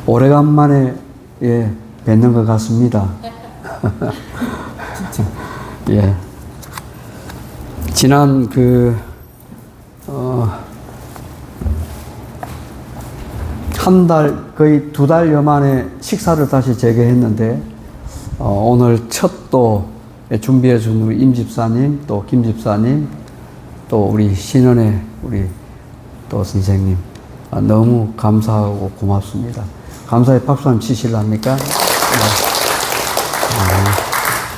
오래간만에 뵙는 것 같습니다. 예. 지난 한 달, 거의 2달여 만에 식사를 다시 재개했는데, 오늘 첫 또 준비해 준 우리 임 집사님, 또 김 집사님, 또 우리 신은혜, 우리 또 선생님, 너무 감사하고 고맙습니다. 감사의 박수 한번 치실랍니까?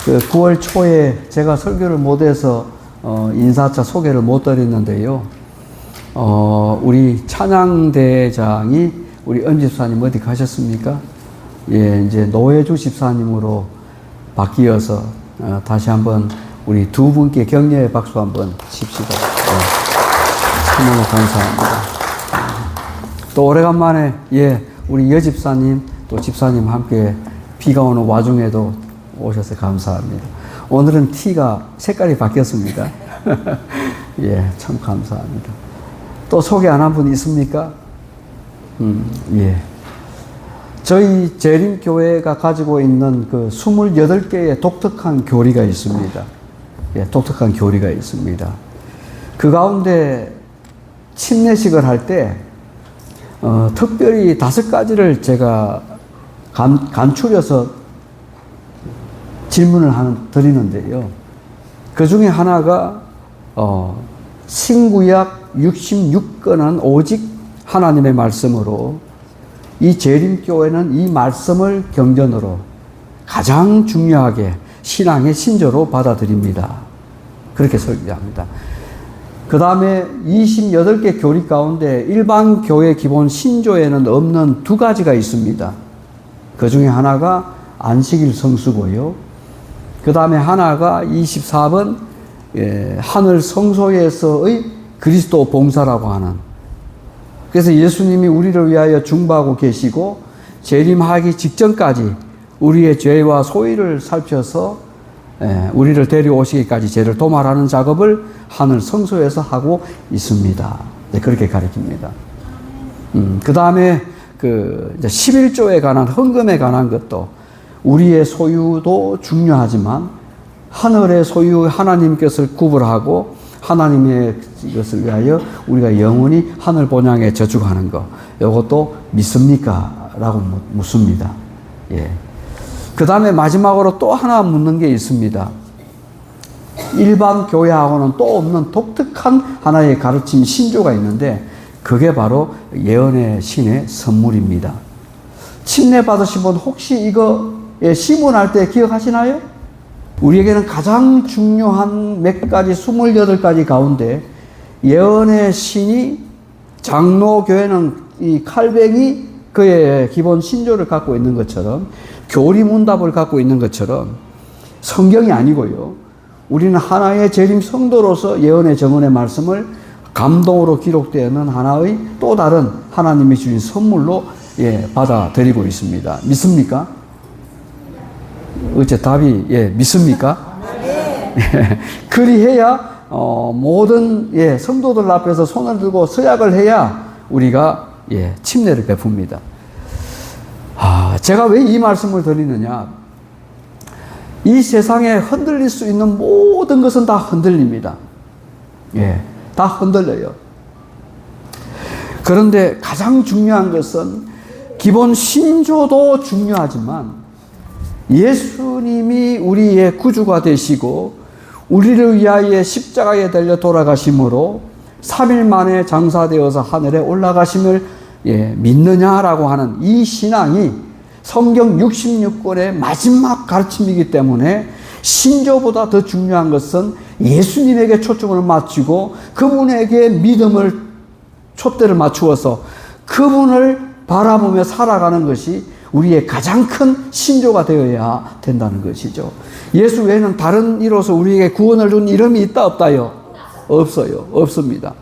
네. 9월 초에 제가 설교를 못해서 인사차 소개를 못 드렸는데요. 우리 찬양대장이 우리 임 집사님 어디 가셨습니까? 예, 이제 노혜주 집사님으로 바뀌어서 다시 한번 우리 두 분께 격려의 박수 한번 칩시다. 네. 너무 감사합니다. 또 오래간만에 우리 여집사님 또 집사님 함께 비가 오는 와중에도 오셔서 감사합니다. 오늘은 티가 색깔이 바뀌었습니다. 예, 참 감사합니다. 또 소개 안 한 분 있습니까? 예. 저희 재림교회가 가지고 있는 28개의 독특한 교리가 있습니다. 예, 독특한 교리가 있습니다. 그 가운데 침례식을 할 때, 특별히 5가지를 제가 간추려서 질문을 드리는데요. 그 중에 하나가, 신구약 66권은 오직 하나님의 말씀으로, 이 재림교회는 이 말씀을 경전으로 가장 중요하게 신앙의 신조로 받아들입니다. 그렇게 설교합니다. 그 다음에 28개 교리 가운데 일반 교회 기본 신조에는 없는 2가지가 있습니다. 그 중에 하나가 안식일 성수고요. 그 다음에 하나가 24번 하늘 성소에서의 그리스도 봉사라고 하는, 그래서 예수님이 우리를 위하여 중보하고 계시고 재림하기 직전까지 우리의 죄와 소위를 살펴서 우리를 데려오시기까지 죄를 도말하는 작업을 하늘 성소에서 하고 있습니다. 네, 그렇게 가르칩니다. 그 다음에 11조에 관한 헌금에 관한 것도 우리의 소유도 중요하지만 하늘의 소유 하나님 것을 구분하고 하나님의 것을 위하여 우리가 영원히 하늘 본향에 저축하는 거, 이것도 믿습니까? 라고 묻습니다. 예. 그 다음에 마지막으로 또 하나 묻는 게 있습니다. 일반 교회하고는 또 없는 독특한 하나의 가르침, 신조가 있는데, 그게 바로 예언의 신의 선물입니다. 침례 받으신 분 혹시 이거 시문할 때 기억하시나요? 우리에게는 가장 중요한 몇 가지 28가지 가운데 예언의 신이, 장로교회는 이 칼뱅이 그의 기본 신조를 갖고 있는 것처럼, 교리문답을 갖고 있는 것처럼 성경이 아니고요. 우리는 하나의 재림 성도로서 예언의 정언의 말씀을 감동으로 기록되어 있는 하나의 또 다른 하나님이 주신 선물로 받아들이고 있습니다. 믿습니까? 어째 답이 믿습니까? 네. 그리해야 모든 성도들 앞에서 손을 들고 서약을 해야 우리가 침례를 베풉니다. 제가 왜 이 말씀을 드리느냐? 이 세상에 흔들릴 수 있는 모든 것은 다 흔들립니다. 다 흔들려요. 그런데 가장 중요한 것은 기본 신조도 중요하지만 예수님이 우리의 구주가 되시고 우리를 위하여 십자가에 달려 돌아가심으로 3일 만에 장사되어서 하늘에 올라가심을 믿느냐라고 하는 이 신앙이 성경 66권의 마지막 가르침이기 때문에 신조보다 더 중요한 것은 예수님에게 초점을 맞추고 그분에게 믿음을 촛대를 맞추어서 그분을 바라보며 살아가는 것이 우리의 가장 큰 신조가 되어야 된다는 것이죠. 예수 외에는 다른 이로서 우리에게 구원을 준 이름이 있다 없다요? 없어요. 없습니다.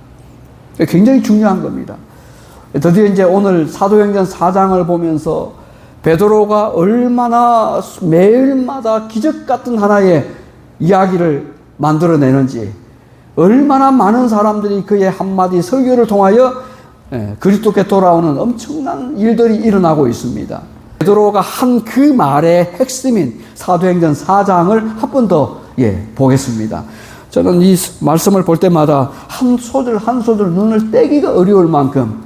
굉장히 중요한 겁니다. 드디어 이제 오늘 사도행전 4장을 보면서 베드로가 얼마나 매일마다 기적 같은 하나의 이야기를 만들어내는지, 얼마나 많은 사람들이 그의 한마디 설교를 통하여 그리스도께 돌아오는 엄청난 일들이 일어나고 있습니다. 베드로가 한 그 말의 핵심인 사도행전 4장을 한 번 더 보겠습니다. 저는 이 말씀을 볼 때마다 한 소절 한 소절 눈을 떼기가 어려울 만큼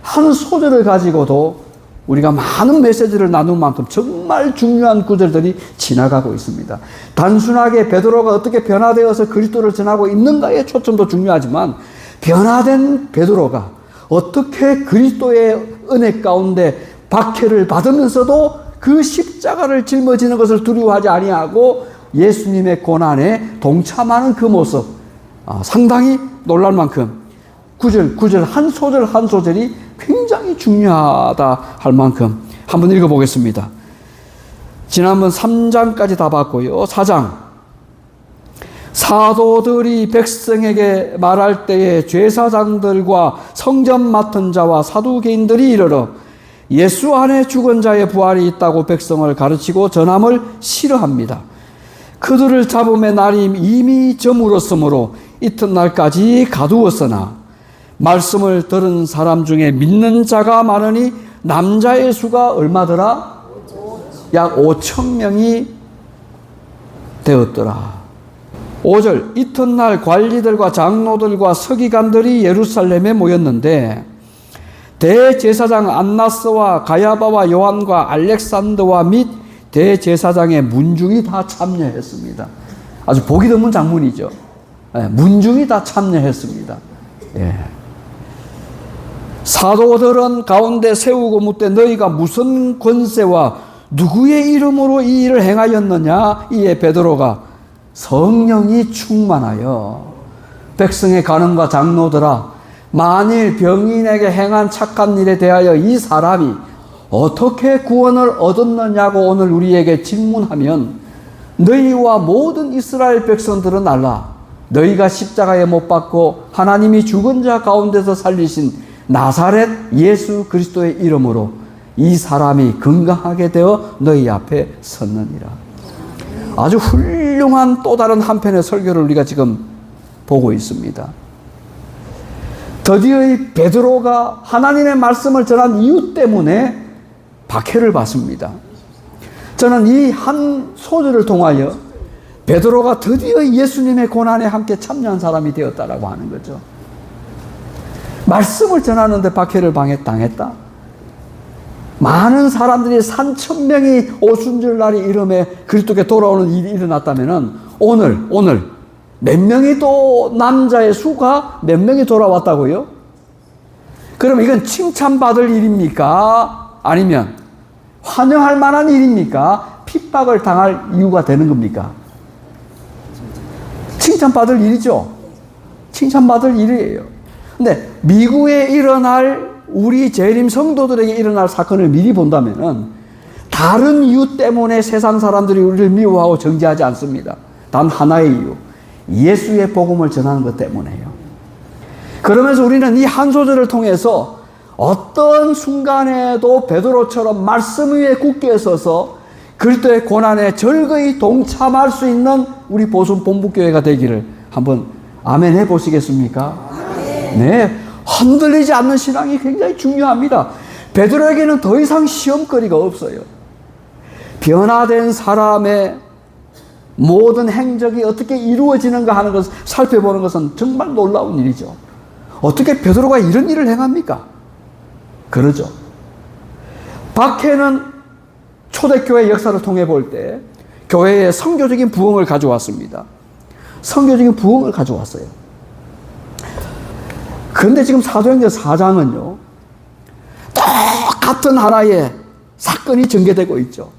한 소절을 가지고도 우리가 많은 메시지를 나눌 만큼 정말 중요한 구절들이 지나가고 있습니다. 단순하게 베드로가 어떻게 변화되어서 그리스도를 전하고 있는가에 초점도 중요하지만 변화된 베드로가 어떻게 그리스도의 은혜 가운데 박해를 받으면서도 그 십자가를 짊어지는 것을 두려워하지 아니하고 예수님의 고난에 동참하는 그 모습, 상당히 놀랄 만큼 구절 한 소절 한 소절이 굉장히 중요하다 할 만큼 한번 읽어보겠습니다. 지난번 3장까지 다 봤고요. 4장 사도들이 백성에게 말할 때에 제사장들과 성전 맡은 자와 사두개인들이 이르러 예수 안에 죽은 자의 부활이 있다고 백성을 가르치고 전함을 싫어합니다. 그들을 잡음의 날이 이미 저물었으므로 이튿날까지 가두었으나 말씀을 들은 사람 중에 믿는 자가 많으니 남자의 수가 얼마더라? 약 5,000명이 되었더라. 5절 이튿날 관리들과 장로들과 서기관들이 예루살렘에 모였는데 대제사장 안나스와 가야바와 요한과 알렉산더와 및 대제사장의 문중이 다 참여했습니다. 아주 보기 드문 장면이죠. 문중이 다 참여했습니다. 사도들은 가운데 세우고 묻되 너희가 무슨 권세와 누구의 이름으로 이 일을 행하였느냐? 이에 베드로가 성령이 충만하여 백성의 간음과 장로들아 만일 병인에게 행한 착한 일에 대하여 이 사람이 어떻게 구원을 얻었느냐고 오늘 우리에게 질문하면 너희와 모든 이스라엘 백성들은 알라. 너희가 십자가에 못 박고 하나님이 죽은 자 가운데서 살리신 나사렛 예수 그리스도의 이름으로 이 사람이 건강하게 되어 너희 앞에 섰느니라. 아주 훌륭한 또 다른 한편의 설교를 우리가 지금 보고 있습니다. 드디어 이 베드로가 하나님의 말씀을 전한 이유 때문에 박해를 받습니다. 저는 이 한 소절을 통하여 베드로가 드디어 예수님의 고난에 함께 참여한 사람이 되었다라고 하는 거죠. 말씀을 전하는데 박해를 당했다. 많은 사람들이 3,000명이 오순절 날이 이름에 그리스도께 돌아오는 일이 일어났다면 오늘 몇 명이 또 남자의 수가 몇 명이 돌아왔다고요? 그러면 이건 칭찬받을 일입니까? 아니면 환영할 만한 일입니까? 핍박을 당할 이유가 되는 겁니까? 칭찬받을 일이죠. 칭찬받을 일이에요. 근데 미국에 일어날 우리 재림 성도들에게 일어날 사건을 미리 본다면은 다른 이유 때문에 세상 사람들이 우리를 미워하고 정죄하지 않습니다. 단 하나의 이유. 예수의 복음을 전하는 것 때문에요. 그러면서 우리는 이 한 소절을 통해서 어떤 순간에도 베드로처럼 말씀 위에 굳게 서서 그리스도의 고난에 절거히 동참할 수 있는 우리 보수 본부교회가 되기를 한번 아멘 해보시겠습니까? 네, 흔들리지 않는 신앙이 굉장히 중요합니다. 베드로에게는 더 이상 시험거리가 없어요. 변화된 사람의 모든 행적이 어떻게 이루어지는가 하는 것을 살펴보는 것은 정말 놀라운 일이죠. 어떻게 베드로가 이런 일을 행합니까? 그러죠. 박해는 초대교회 역사를 통해 볼 때 교회에 선교적인 부흥을 가져왔습니다. 선교적인 부흥을 가져왔어요. 그런데 지금 사도행전 4장은요, 똑같은 하나의 사건이 전개되고 있죠.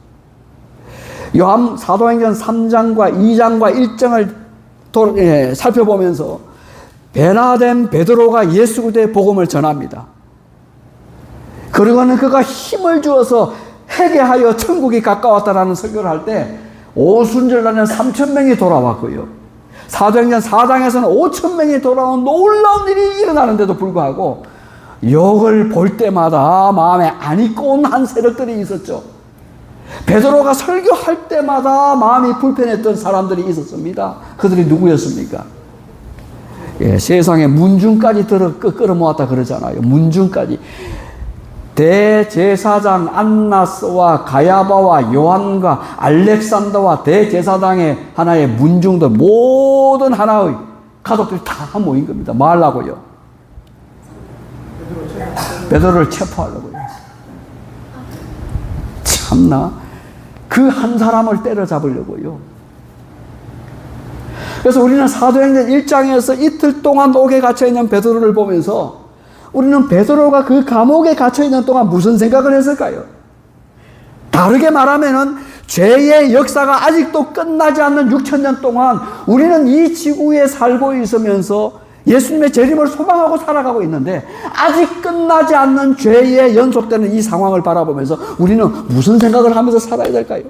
사도행전 3장과 2장과 1장을 살펴보면서 변화된 베드로가 예수 그리스도의 복음을 전합니다. 그리고는 그가 힘을 주어서 회개하여 천국이 가까웠다라는 설교를 할 때 오순절날에는 3,000명이 돌아왔고요. 사도행전 4장에서는 5,000명이 돌아온 놀라운 일이 일어나는데도 불구하고 이걸 볼 때마다 마음에 안 입고 온 한 세력들이 있었죠. 베드로가 설교할 때마다 마음이 불편했던 사람들이 있었습니다. 그들이 누구였습니까? 예, 세상에 문중까지 끌어모았다 그러잖아요. 문중까지. 대제사장 안나스와 가야바와 요한과 알렉산더와 대제사장의 하나의 문중들, 모든 하나의 가족들이 다 모인 겁니다. 뭐 하려고요? 베드로를 체포하려고요. 참나, 그 한 사람을 때려잡으려고요. 그래서 우리는 사도행전 1장에서 이틀 동안 옥에 갇혀있는 베드로를 보면서 우리는 베드로가 그 감옥에 갇혀있는 동안 무슨 생각을 했을까요? 다르게 말하면은 죄의 역사가 아직도 끝나지 않는 6,000년 동안 우리는 이 지구에 살고 있으면서 예수님의 재림을 소망하고 살아가고 있는데 아직 끝나지 않는 죄의 연속되는 이 상황을 바라보면서 우리는 무슨 생각을 하면서 살아야 될까요?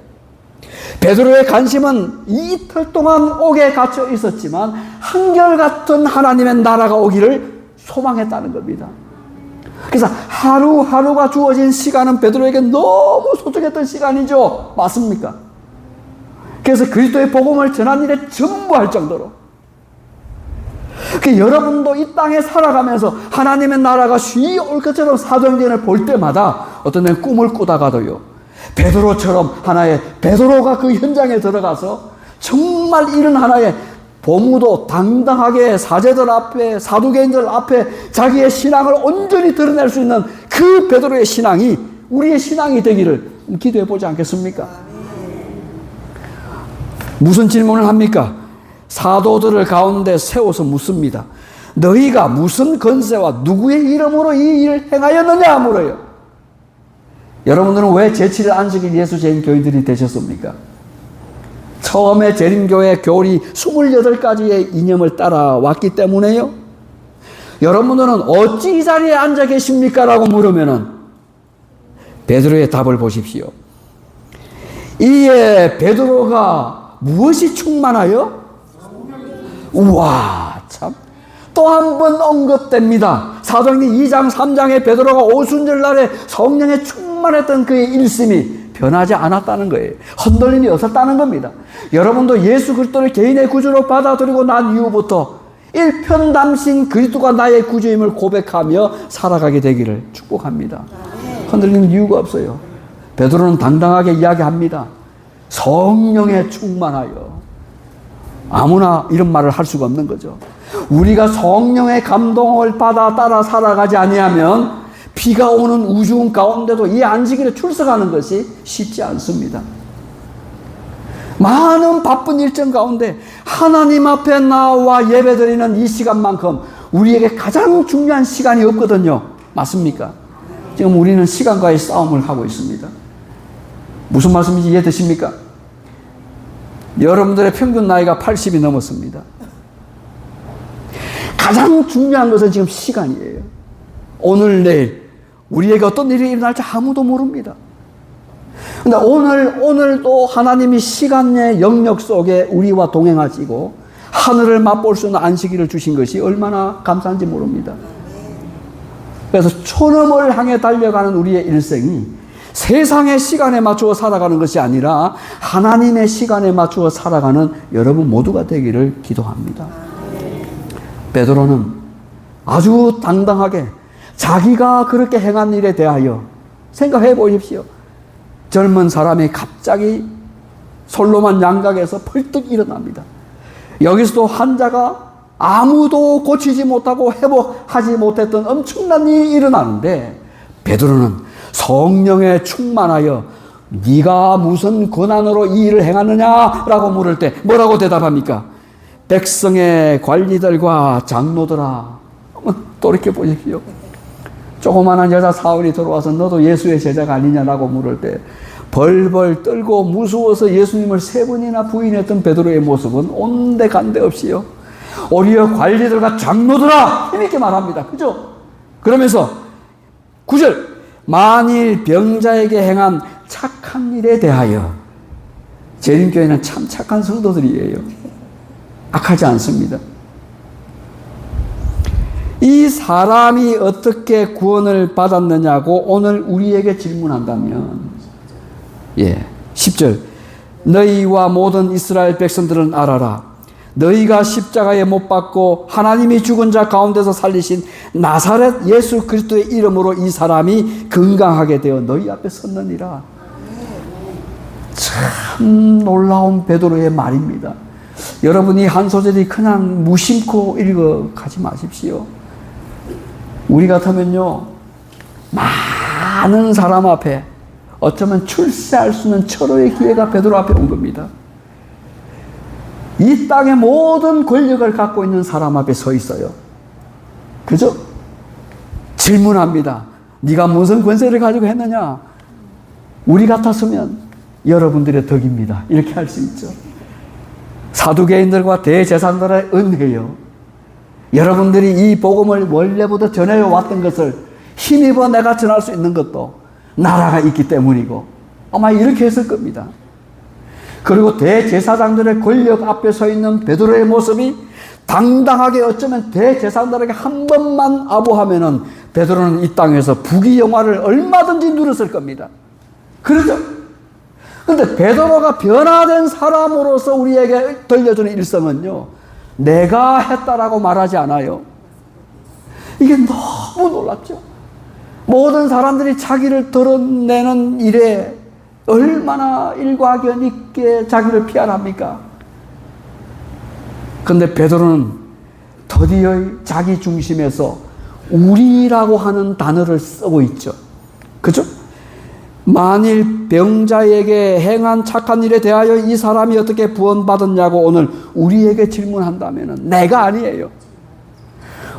베드로의 관심은 이틀 동안 옥에 갇혀 있었지만 한결같은 하나님의 나라가 오기를 소망했다는 겁니다. 그래서 하루하루가 주어진 시간은 베드로에게 너무 소중했던 시간이죠. 맞습니까? 그래서 그리스도의 복음을 전하는 일에 전부할 정도로 여러분도 이 땅에 살아가면서 하나님의 나라가 쉬이 올 것처럼 사도행전을 볼 때마다 어떤 데는 꿈을 꾸다가도요, 베드로처럼 하나의 베드로가 그 현장에 들어가서 정말 이런 하나의 보무도 당당하게 사제들 앞에, 사두개인들 앞에 자기의 신앙을 온전히 드러낼 수 있는 그 베드로의 신앙이 우리의 신앙이 되기를 기도해 보지 않겠습니까? 무슨 질문을 합니까? 사도들을 가운데 세워서 묻습니다. 너희가 무슨 권세와 누구의 이름으로 이 일을 행하였느냐 물어요. 여러분들은 왜 제7일 안식일 예수 재림 교인들이 되셨습니까? 처음에 재림교회 교리 28가지의 이념을 따라왔기 때문에요. 여러분들은 어찌 이 자리에 앉아 계십니까? 라고 물으면은 베드로의 답을 보십시오. 이에 베드로가 무엇이 충만하여? 우와, 참. 또 한 번 언급됩니다. 사도행전 2장, 3장에 베드로가 오순절 날에 성령에 충만했던 그의 일심이 변하지 않았다는 거예요. 흔들림이 없었다는 겁니다. 여러분도 예수 그리스도를 개인의 구주로 받아들이고 난 이후부터 일편단심 그리스도가 나의 구주임을 고백하며 살아가게 되기를 축복합니다. 흔들리는 이유가 없어요. 베드로는 당당하게 이야기합니다. 성령에 충만하여. 아무나 이런 말을 할 수가 없는 거죠. 우리가 성령의 감동을 받아 따라 살아가지 아니하면 비가 오는 우중 가운데도 이 안식일에 출석하는 것이 쉽지 않습니다. 많은 바쁜 일정 가운데 하나님 앞에 나와 예배드리는 이 시간만큼 우리에게 가장 중요한 시간이 없거든요. 맞습니까? 지금 우리는 시간과의 싸움을 하고 있습니다. 무슨 말씀인지 이해되십니까? 여러분들의 평균 나이가 80이 넘었습니다. 가장 중요한 것은 지금 시간이에요. 오늘 내일 우리에게 어떤 일이 일어날지 아무도 모릅니다. 근데 오늘도 하나님이 시간의 영역 속에 우리와 동행하시고 하늘을 맛볼 수 있는 안식일을 주신 것이 얼마나 감사한지 모릅니다. 그래서 초능을 향해 달려가는 우리의 일생이 세상의 시간에 맞추어 살아가는 것이 아니라 하나님의 시간에 맞추어 살아가는 여러분 모두가 되기를 기도합니다. 베드로는 아주 당당하게 자기가 그렇게 행한 일에 대하여 생각해 보십시오. 젊은 사람이 갑자기 솔로몬 양각에서 펄떡 일어납니다. 여기서도 환자가 아무도 고치지 못하고 회복하지 못했던 엄청난 일이 일어나는데 베드로는 성령에 충만하여 네가 무슨 권한으로 이 일을 행하느냐라고 물을 때 뭐라고 대답합니까? 백성의 관리들과 장로들아. 돌이켜 보십시오. 조그마한 여자 사울이 들어와서 너도 예수의 제자가 아니냐라고 물을 때 벌벌 떨고 무서워서 예수님을 3번이나 부인했던 베드로의 모습은 온데간데 없이요, 오히려 관리들과 장로들아 힘있게 말합니다. 그죠? 그러면서 9절, 만일 병자에게 행한 착한 일에 대하여, 재림교회는 참 착한 성도들이에요. 악하지 않습니다. 이 사람이 어떻게 구원을 받았느냐고 오늘 우리에게 질문한다면, 10절, 너희와 모든 이스라엘 백성들은 알아라. 너희가 십자가에 못 박고 하나님이 죽은 자 가운데서 살리신 나사렛 예수 그리스도의 이름으로 이 사람이 건강하게 되어 너희 앞에 섰느니라. 참 놀라운 베드로의 말입니다. 여러분이 한 소절이 그냥 무심코 읽어가지 마십시오. 우리 같으면요, 많은 사람 앞에 어쩌면 출세할 수 있는 철호의 기회가 베드로 앞에 온 겁니다. 이 땅의 모든 권력을 갖고 있는 사람 앞에 서 있어요. 그죠? 질문합니다. 네가 무슨 권세를 가지고 했느냐? 우리 같았으면 여러분들의 덕입니다. 이렇게 할 수 있죠. 사두개인들과 대제사장들의 은혜요. 여러분들이 이 복음을 원래부터 전해져 왔던 것을 힘입어 내가 전할 수 있는 것도 나라가 있기 때문이고 아마 이렇게 했을 겁니다. 그리고 대제사장들의 권력 앞에 서 있는 베드로의 모습이 당당하게 어쩌면 대제사장들에게 한 번만 아부하면은 베드로는 이 땅에서 부귀영화를 얼마든지 누렸을 겁니다. 그렇죠? 근데 베드로가 변화된 사람으로서 우리에게 들려주는 일성은요, 내가 했다라고 말하지 않아요. 이게 너무 놀랍죠? 모든 사람들이 자기를 드러내는 일에 얼마나 일과견 있게 자기를 피하랍니까? 근데 베드로는 드디어 자기 중심에서 우리라고 하는 단어를 쓰고 있죠. 그죠? 만일 병자에게 행한 착한 일에 대하여 이 사람이 어떻게 구원받았냐고 오늘 우리에게 질문한다면 내가 아니에요.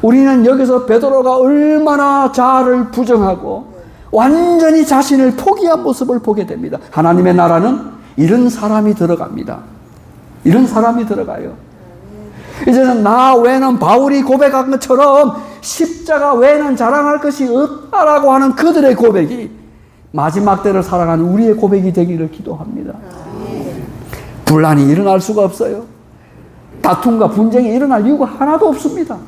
우리는 여기서 베드로가 얼마나 자아를 부정하고 완전히 자신을 포기한 모습을 보게 됩니다. 하나님의 나라는 이런 사람이 들어갑니다. 이런 사람이 들어가요. 이제는 나 외에는 바울이 고백한 것처럼 십자가 외에는 자랑할 것이 없다라고 하는 그들의 고백이 마지막 때를 살아가는 우리의 고백이 되기를 기도합니다. 분란이 일어날 수가 없어요. 다툼과 분쟁이 일어날 이유가 하나도 없습니다.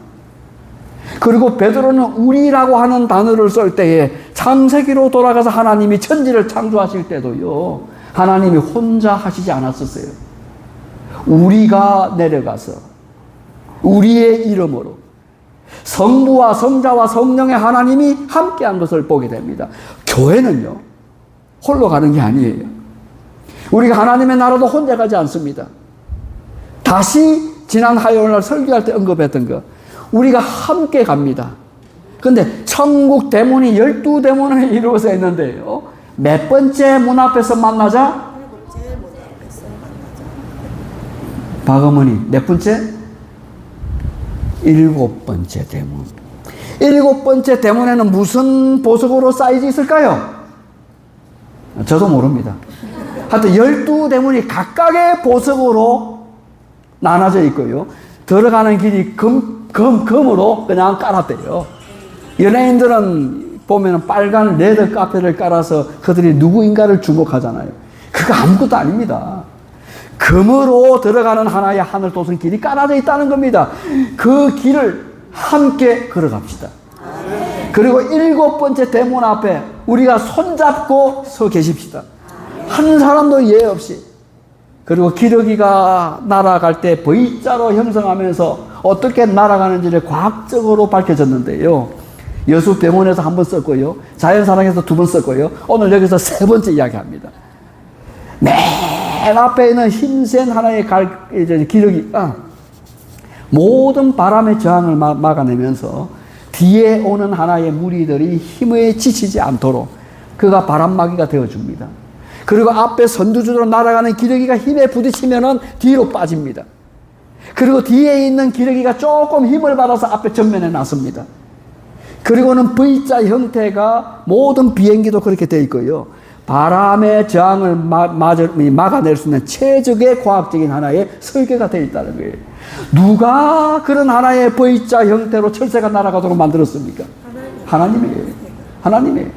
그리고 베드로는 우리라고 하는 단어를 쓸 때에 창세기로 돌아가서 하나님이 천지를 창조하실 때도요, 하나님이 혼자 하시지 않았었어요. 우리가 내려가서 우리의 이름으로 성부와 성자와 성령의 하나님이 함께한 것을 보게 됩니다. 교회는요, 홀로 가는 게 아니에요. 우리가 하나님의 나라도 혼자 가지 않습니다. 다시 지난 화요일날 설교할 때 언급했던 거, 우리가 함께 갑니다. 근데 천국 대문이 12대문을 이루어서 있는데요, 몇 번째 문 앞에서 만나자? 박어머니, 몇 번째? 7번째 대문. 7번째 대문에는 무슨 보석으로 쌓여져 있을까요? 저도 모릅니다. 하여튼 12대문이 각각의 보석으로 나눠져 있고요, 들어가는 길이 금으로 그냥 깔았대요. 연예인들은 보면 빨간 레드 카페를 깔아서 그들이 누구인가를 주목하잖아요. 그거 아무것도 아닙니다. 금으로 들어가는 하나의 하늘 돋은 길이 깔아져 있다는 겁니다. 그 길을 함께 걸어갑시다. 그리고 7번째 대문 앞에 우리가 손잡고 서 계십시다. 한 사람도 예외 없이. 그리고 기러기가 날아갈 때 V자로 형성하면서 어떻게 날아가는지를 과학적으로 밝혀졌는데요, 여수병원에서 한 번 썼고요, 자연사랑에서 2번 썼고요, 오늘 여기서 3번째 이야기합니다. 맨 앞에 있는 힘센 하나의 기러기가 모든 바람의 저항을 막아내면서 뒤에 오는 하나의 무리들이 힘에 지치지 않도록 그가 바람막이가 되어줍니다. 그리고 앞에 선두주로 날아가는 기러기가 힘에 부딪히면은 뒤로 빠집니다. 그리고 뒤에 있는 기러기가 조금 힘을 받아서 앞에 전면에 나섭니다. 그리고는 V자 형태가 모든 비행기도 그렇게 되어 있고요, 바람의 저항을 막아낼 수 있는 최적의 과학적인 하나의 설계가 되어 있다는 거예요. 누가 그런 하나의 V자 형태로 철새가 날아가도록 만들었습니까? 하나님이에요. 하나님이에요.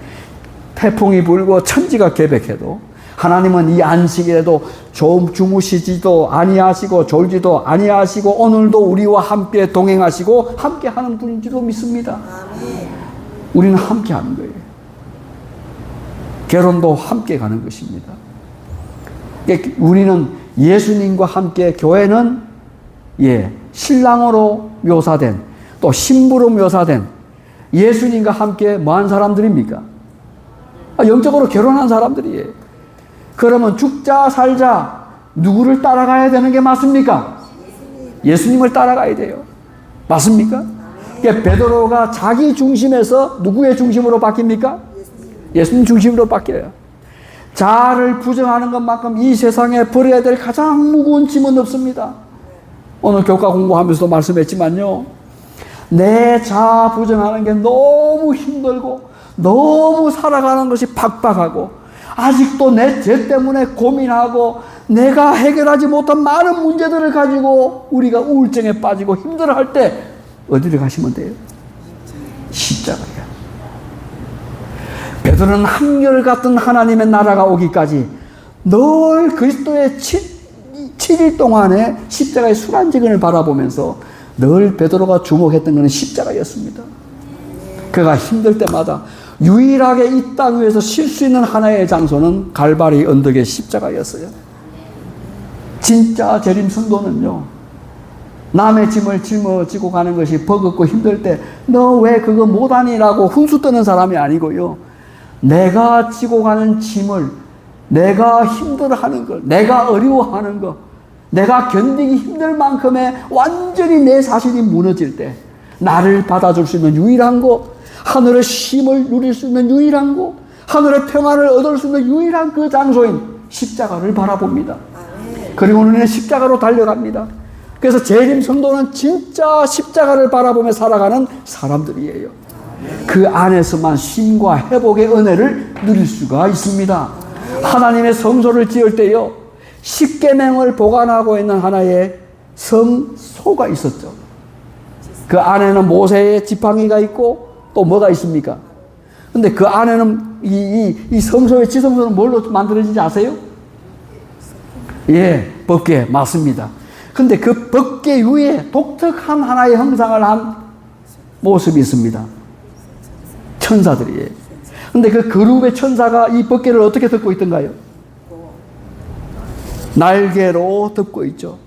태풍이 불고 천지가 개백해도 하나님은 이 안식일에도 좀 주무시지도 아니하시고 졸지도 아니하시고 오늘도 우리와 함께 동행하시고 함께 하는 분인 줄로 믿습니다. 우리는 함께 하는 거예요. 결혼도 함께 가는 것입니다. 우리는 예수님과 함께, 교회는 신랑으로 묘사된, 또 신부로 묘사된 예수님과 함께 뭐한 사람들입니까? 영적으로 결혼한 사람들이에요. 그러면 죽자 살자 누구를 따라가야 되는 게 맞습니까? 예수님을 따라가야 돼요. 맞습니까? 그러니까 베드로가 자기 중심에서 누구의 중심으로 바뀝니까? 예수님 중심으로 바뀌어요. 자아를 부정하는 것만큼 이 세상에 버려야 될 가장 무거운 짐은 없습니다. 오늘 교과 공부하면서도 말씀했지만요, 내 자아 부정하는 게 너무 힘들고 너무 살아가는 것이 팍팍하고 아직도 내 죄 때문에 고민하고 내가 해결하지 못한 많은 문제들을 가지고 우리가 우울증에 빠지고 힘들어할 때 어디를 가시면 돼요? 십자가예요. 베드로는 한결같은 하나님의 나라가 오기까지 늘 그리스도의 7일 동안의 십자가의 순환직을 바라보면서 늘 베드로가 주목했던 것은 십자가였습니다. 그가 힘들 때마다 유일하게 이 땅 위에서 쉴 수 있는 하나의 장소는 갈바리 언덕의 십자가였어요. 진짜 재림 성도는요, 남의 짐을 짊어지고 가는 것이 버겁고 힘들 때 너 왜 그거 못하니라고 훈수 떠는 사람이 아니고요, 내가 지고 가는 짐을, 내가 힘들어하는 걸, 내가 어려워하는 것, 내가 견디기 힘들 만큼의 완전히 내 자신이 무너질 때 나를 받아줄 수 있는 유일한 곳, 하늘의 쉼을 누릴 수 있는 유일한 곳, 하늘의 평안을 얻을 수 있는 유일한 그 장소인 십자가를 바라봅니다. 그리고 우리는 십자가로 달려갑니다. 그래서 재림 성도는 진짜 십자가를 바라보며 살아가는 사람들이에요. 그 안에서만 쉼과 회복의 은혜를 누릴 수가 있습니다. 하나님의 성소를 지을 때요, 십계명을 보관하고 있는 하나의 성소가 있었죠. 그 안에는 모세의 지팡이가 있고 또 뭐가 있습니까? 근데 그 안에는 이 성소의 지성소는 뭘로 만들어진지 아세요? 법궤 맞습니다. 근데 그 법궤 위에 독특한 하나의 형상을 한 모습이 있습니다. 천사들이에요. 근데 그 그룹의 천사가 이 법궤를 어떻게 덮고 있던가요? 날개로 덮고 있죠.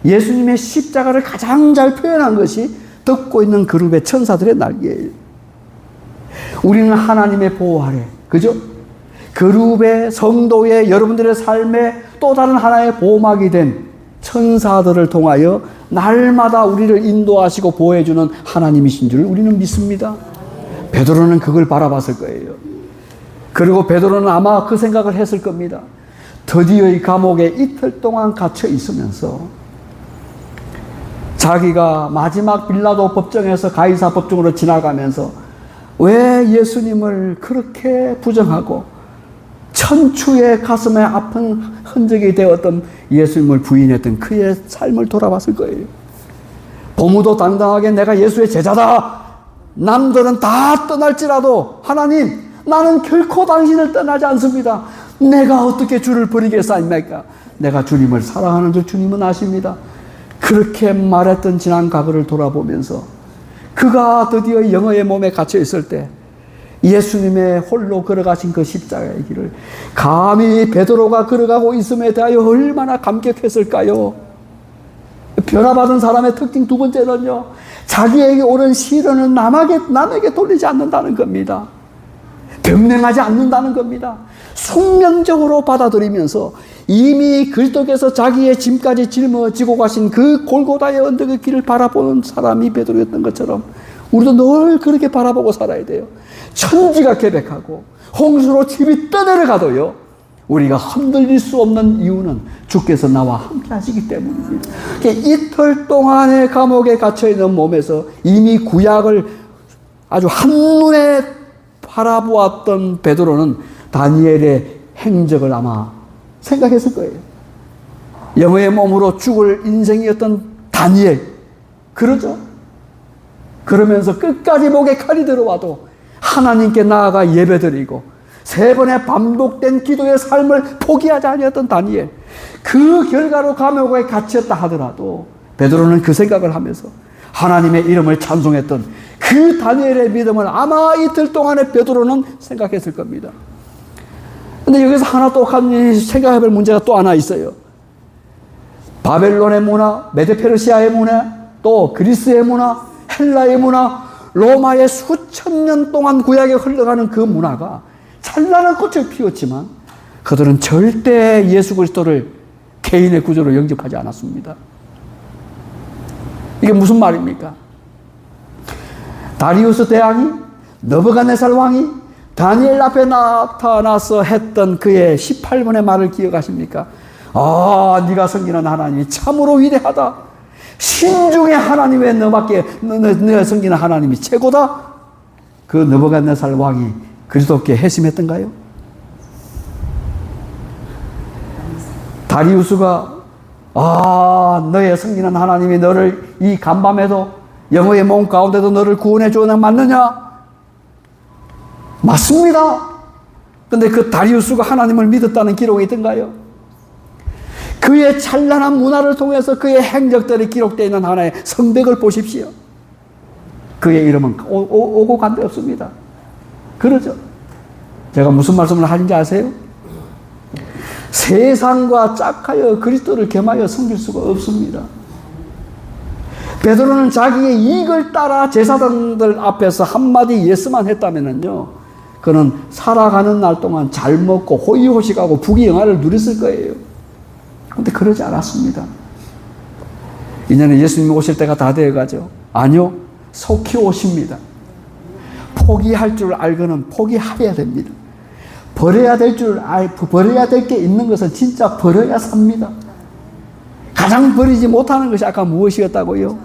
예수님의 십자가를 가장 잘 표현한 것이 덮고 있는 그룹의 천사들의 날개예요. 우리는 하나님의 보호 아래, 그죠? 그룹의 성도의 여러분들의 삶에 또 다른 하나의 보호막이 된 천사들을 통하여 날마다 우리를 인도하시고 보호해주는 하나님이신 줄 우리는 믿습니다. 베드로는 그걸 바라봤을 거예요. 그리고 베드로는 아마 그 생각을 했을 겁니다. 드디어 이 감옥에 이틀 동안 갇혀 있으면서 자기가 마지막 빌라도 법정에서 가이사 법정으로 지나가면서 왜 예수님을 그렇게 부정하고 천추의 가슴에 아픈 흔적이 되었던 예수님을 부인했던 그의 삶을 돌아봤을 거예요. 고무도 당당하게 내가 예수의 제자다, 남들은 다 떠날지라도 하나님, 나는 결코 당신을 떠나지 않습니다. 내가 어떻게 주를 버리겠사입니까? 내가 주님을 사랑하는 줄 주님은 아십니다. 그렇게 말했던 지난 과거를 돌아보면서 그가 드디어 영어의 몸에 갇혀 있을 때 예수님의 홀로 걸어가신 그 십자가의 길을 감히 베드로가 걸어가고 있음에 대하여 얼마나 감격했을까요? 변화받은 사람의 특징 두 번째는요, 자기에게 오는 시련을 남에게 돌리지 않는다는 겁니다. 변명하지 않는다는 겁니다. 숙명적으로 받아들이면서 이미 그리스도께서 자기의 짐까지 짊어지고 가신 그 골고다의 언덕의 길을 바라보는 사람이 베드로였던 것처럼 우리도 늘 그렇게 바라보고 살아야 돼요. 천지가 계백하고 홍수로 집이 떠내려가도요, 우리가 흔들릴 수 없는 이유는 주께서 나와 함께 하시기 때문입니다. 이틀 동안의 감옥에 갇혀있는 몸에서 이미 구약을 아주 한눈에 바라보았던 베드로는 다니엘의 행적을 아마 생각했을 거예요. 영어의 몸으로 죽을 인생이었던 다니엘, 그러죠? 그러면서 끝까지 목에 칼이 들어와도 하나님께 나아가 예배드리고 3번의 반복된 기도의 삶을 포기하지 아니었던 다니엘, 그 결과로 감옥에 갇혔다 하더라도 베드로는 그 생각을 하면서 하나님의 이름을 찬송했던 그 다니엘의 믿음을 아마 이틀 동안에 베드로는 생각했을 겁니다. 근데 여기서 하나 또 생각해볼 문제가 또 하나 있어요. 바벨론의 문화, 메데페르시아의 문화, 또 그리스의 문화, 헬라의 문화, 로마의 수천 년 동안 구약에 흘러가는 그 문화가 찬란한 꽃을 피웠지만 그들은 절대 예수 그리스도를 개인의 구조로 영접하지 않았습니다. 이게 무슨 말입니까? 다리우스 대왕이, 느부갓네살 왕이 다니엘 앞에 나타나서 했던 그의 18분의 말을 기억하십니까? 아, 네가 섬기는 하나님이 참으로 위대하다. 신중의 하나님 외에 너밖에, 네가 섬기는 하나님이 최고다. 그 느부갓네살 왕이 그리스도께 회심했던가요? 다리우스가 너의 섬기는 하나님이 너를 이 간밤에도 영어의 몸 가운데도 너를 구원해 주는 맞느냐? 맞습니다. 근데 그 다리우스가 하나님을 믿었다는 기록이 있던가요? 그의 찬란한 문화를 통해서 그의 행적들이 기록되어 있는 하나의 성벽을 보십시오. 그의 이름은 오고 간 데 없습니다. 그러죠. 제가 무슨 말씀을 하는지 아세요? 세상과 짝하여 그리스도를 겸하여 섬길 수가 없습니다. 베드로는 자기의 이익을 따라 제사장들 앞에서 한마디 예스만 했다면요, 그는 살아가는 날 동안 잘 먹고 호의호식하고 부귀영화를 누렸을 거예요. 그런데 그러지 않았습니다. 이제는 예수님이 오실 때가 다 되어가죠. 아니요, 속히 오십니다. 포기할 줄 알고는 포기해야 됩니다. 버려야 될 게 있는 것은 진짜 버려야 삽니다. 가장 버리지 못하는 것이 아까 무엇이었다고요?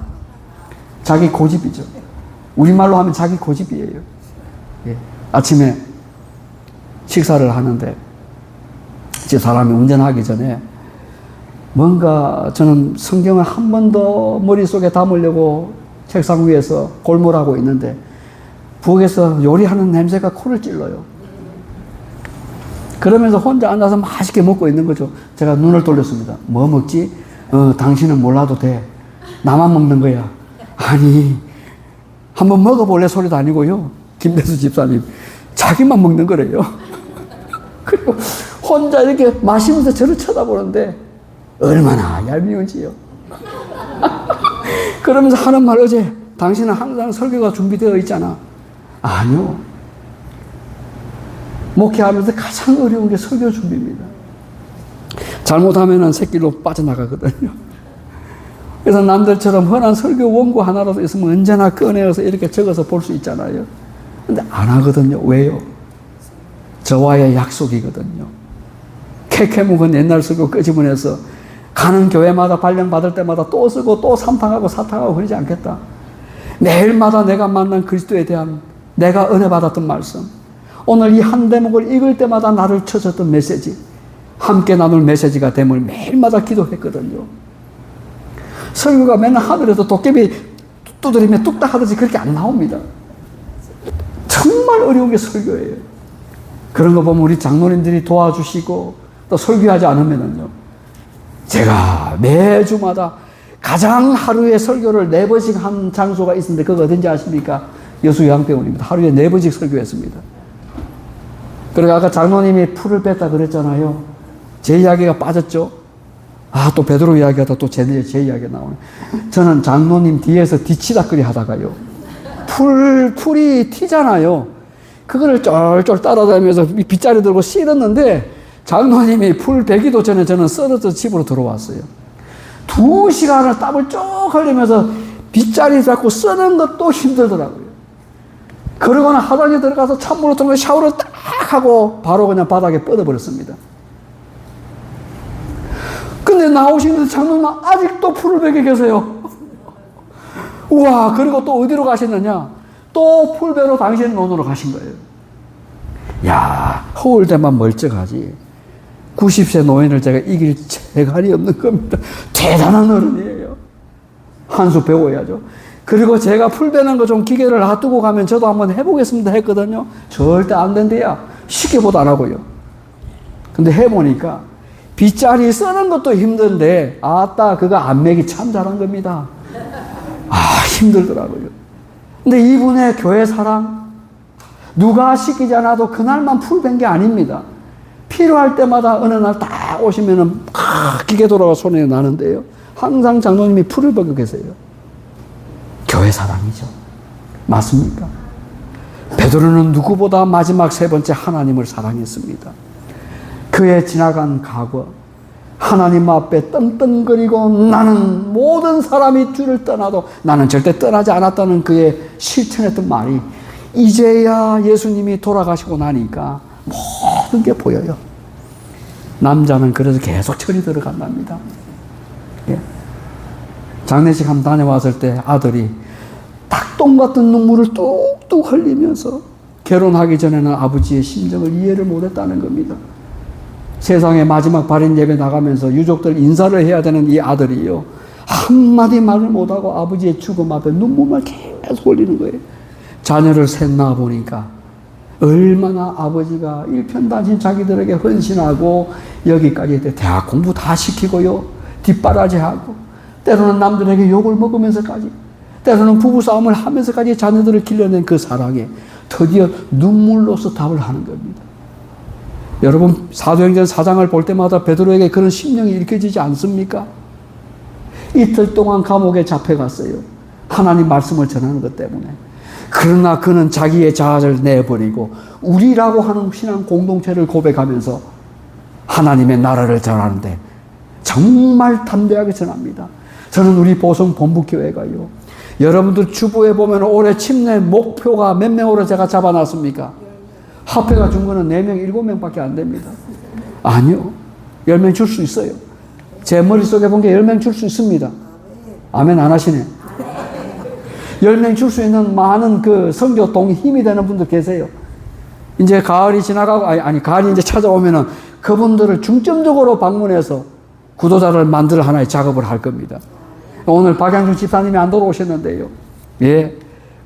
자기 고집이죠. 우리말로 하면 자기 고집이에요. 예. 아침에 식사를 하는데 제 사람이 운전하기 전에 뭔가 저는 성경을 한 번 더 머릿속에 담으려고 책상 위에서 골몰하고 있는데 부엌에서 요리하는 냄새가 코를 찔러요. 그러면서 혼자 앉아서 맛있게 먹고 있는 거죠. 제가 눈을 돌렸습니다. 뭐 먹지? 당신은 몰라도 돼. 나만 먹는 거야. 아니, 한번 먹어볼래 소리도 아니고요. 김대수 집사님, 자기만 먹는 거래요. 그리고 혼자 이렇게 마시면서 저를 쳐다보는데 얼마나 얄미운지요. 그러면서 하는 말, 어제 당신은 항상 설교가 준비되어 있잖아. 아니요. 목회하면서 가장 어려운 게 설교 준비입니다. 잘못하면 새길로 빠져나가거든요. 그래서 남들처럼 흔한 설교 원고 하나라도 있으면 언제나 꺼내어서 이렇게 적어서 볼 수 있잖아요. 근데 안 하거든요. 왜요? 저와의 약속이거든요. 캐캐묵은 옛날 설교 끄집어내서 가는 교회마다 발령 받을 때마다 또 쓰고 또 삼탕하고 사탕하고 그러지 않겠다. 매일마다 내가 만난 그리스도에 대한 내가 은혜 받았던 말씀, 오늘 이 한 대목을 읽을 때마다 나를 쳐줬던 메시지, 함께 나눌 메시지가 됨을 매일마다 기도했거든요. 설교가 맨날 하늘에서 도깨비 두드리며 뚝딱 하듯이 그렇게 안 나옵니다. 정말 어려운 게 설교예요. 그런 거 보면 우리 장로님들이 도와주시고 또 설교하지 않으면요, 제가 매주마다 가장 하루에 설교를 4번씩 한 장소가 있는데 그거 어딘지 아십니까? 여수요양병원입니다. 하루에 4번씩 설교했습니다. 그리고 아까 장로님이 풀을 뺐다 그랬잖아요. 제 이야기가 빠졌죠? 또 베드로 이야기하다 또 제 이야기가 나오네. 저는 장로님 뒤에서 뒤치다거리 하다가요, 풀이 튀잖아요. 그거를 쫄쫄 따라다니면서 빗자루 들고 씻었는데 장로님이 풀 베기도 전에 저는 쓰러져 집으로 들어왔어요. 2시간을 땀을 쭉 흘리면서 빗자루 잡고 쓰는 것도 힘들더라고요. 그러고는 화장실에 들어가서 찬물로 들고 샤워를 딱 하고 바로 그냥 바닥에 뻗어버렸습니다. 근데 나오시는데 장로님은 아직도 풀을 베게 계세요. 우와, 그리고 또 어디로 가셨느냐? 또 풀베러 당신 논으로 가신 거예요. 야, 허울대만 멀쩡하지 90세 노인을 제가 이길 재간이 없는 겁니다. 대단한 어른이에요. 한 수 배워야죠. 그리고 제가 풀 베는 거 좀 기계를 놔두고 가면 저도 한번 해보겠습니다 했거든요. 절대 안 된대야. 쉽게보다 안 하고요. 근데 해보니까 빗자리 쓰는 것도 힘든데 아따 그거 안매기 참 잘한 겁니다. 힘들더라고요. 근데 이분의 교회 사랑, 누가 시키지 않아도 그날만 풀 벤 게 아닙니다. 필요할 때마다 어느 날 딱 오시면은 기계 돌아가 손에 나는데요. 항상 장로님이 풀을 보고 계세요. 교회 사랑이죠. 맞습니까? 베드로는 누구보다 마지막 세 번째 하나님을 사랑했습니다. 그의 지나간 과거, 하나님 앞에 떵떵거리고 나는 모든 사람이 주를 떠나도 나는 절대 떠나지 않았다는 그의 실천했던 말이 이제야 예수님이 돌아가시고 나니까 모든 게 보여요. 남자는 그래서 계속 철이 들어간답니다. 예. 장례식 한번 다녀왔을 때 아들이 닭똥 같은 눈물을 뚝뚝 흘리면서 결혼하기 전에는 아버지의 심정을 이해를 못했다는 겁니다. 세상에 마지막 발인 예배 나가면서 유족들 인사를 해야 되는 이 아들이요, 한마디 말을 못하고 아버지의 죽음 앞에 눈물만 계속 흘리는 거예요. 자녀를 셋 낳아 보니까 얼마나 아버지가 일편단심 자기들에게 헌신하고 여기까지 대학 공부 다 시키고요, 뒷바라지하고 때로는 남들에게 욕을 먹으면서까지, 때로는 부부싸움을 하면서까지 자녀들을 길러낸 그 사랑에 드디어 눈물로서 답을 하는 겁니다. 여러분, 사도행전 4장을 볼 때마다 베드로에게 그런 심령이 일으켜지지 않습니까? 이틀 동안 감옥에 잡혀갔어요. 하나님 말씀을 전하는 것 때문에. 그러나 그는 자기의 자아를 내버리고 우리라고 하는 신앙 공동체를 고백하면서 하나님의 나라를 전하는데 정말 담대하게 전합니다. 저는 우리 보성 본부교회가요, 여러분들 주부에 보면 올해 침례 목표가 몇 명으로 제가 잡아놨습니까? 합회가 준 거는 4명, 7명밖에 안 됩니다. 아니요. 10명 줄 수 있어요. 제 머릿속에 본 게 10명 줄 수 있습니다. 아멘 안 하시네. 10명 줄 수 있는 많은 그 선교 동이 힘이 되는 분들 계세요. 이제 가을이 지나가고, 가을이 이제 찾아오면은 그분들을 중점적으로 방문해서 구도자를 만들 하나의 작업을 할 겁니다. 오늘 박양준 집사님이 안 돌아오셨는데요. 예.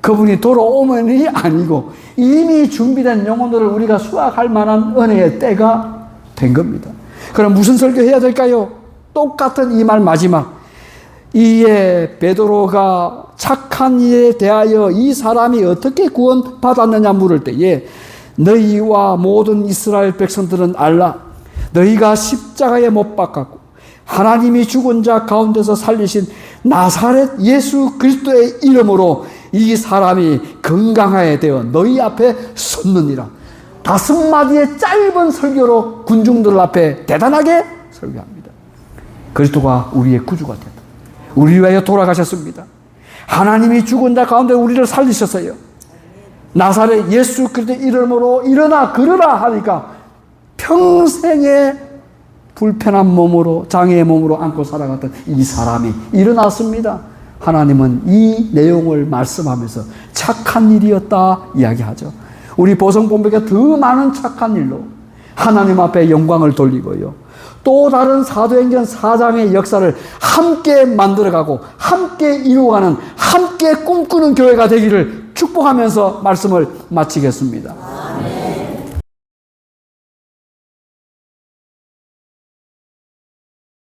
그분이 돌아오면이 아니고 이미 준비된 영혼들을 우리가 수확할 만한 은혜의 때가 된 겁니다. 그럼 무슨 설교해야 될까요? 똑같은 이 말 마지막. 이에 베드로가 착한 일에 대하여 이 사람이 어떻게 구원받았느냐 물을 때에 너희와 모든 이스라엘 백성들은 알라. 너희가 십자가에 못 박았고 하나님이 죽은 자 가운데서 살리신 나사렛 예수 그리스도의 이름으로 이 사람이 건강하게 되어 너희 앞에 섰느니라. 5마디의 짧은 설교로 군중들 앞에 대단하게 설교합니다. 그리스도가 우리의 구주가 됐다. 우리 위하여 돌아가셨습니다. 하나님이 죽은 자 가운데 우리를 살리셨어요. 나사렛 예수 그리스도의 이름으로 일어나 걸으라 하니까 평생의 불편한 몸으로, 장애의 몸으로 안고 살아갔던 이 사람이 일어났습니다. 하나님은 이 내용을 말씀하면서 착한 일이었다 이야기하죠. 우리 보성본부가 더 많은 착한 일로 하나님 앞에 영광을 돌리고요, 또 다른 사도행전 4장의 역사를 함께 만들어가고 함께 이루어가는, 함께 꿈꾸는 교회가 되기를 축복하면서 말씀을 마치겠습니다.